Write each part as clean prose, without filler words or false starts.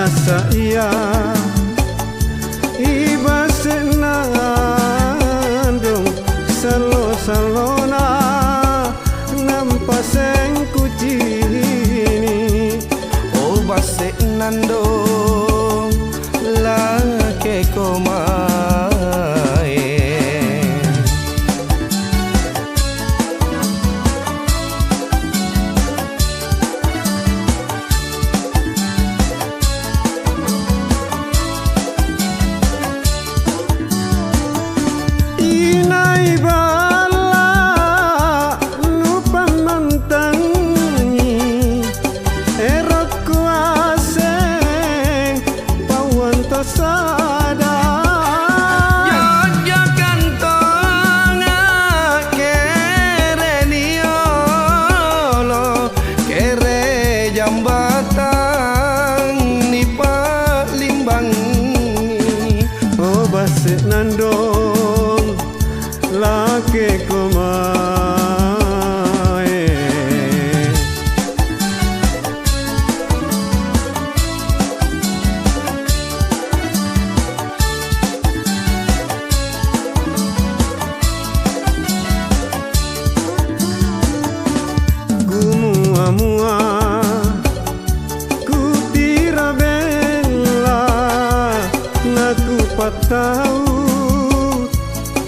nasa iya iba senandung salo-salona nampaseng kucini oh base nandong lake komae inai bala lupa mantangi erok kuaseng pawan tosada Jogja kantonga kere niolo kere jambatan ni palimbangi oh base nandong lake komae gumua-mua ku tira bela naku patau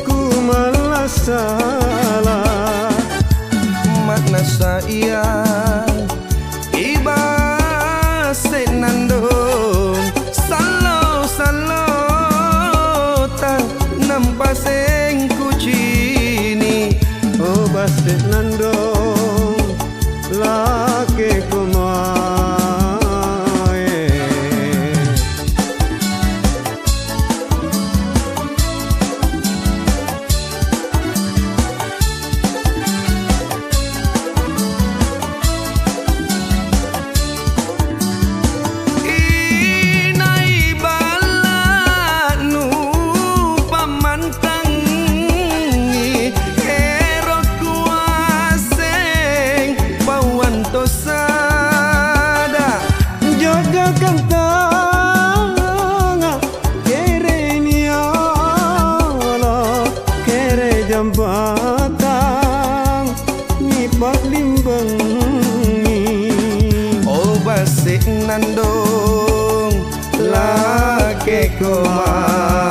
ku malas salah makna saya iba senandong salo tak nampaseng kucini oh base nandong lake komae inai bala nu pamantangi erok kuaseng pawan tosada Jogja kantanga kere niolo kere jambatan ni palimbangi oh base nandong lake komae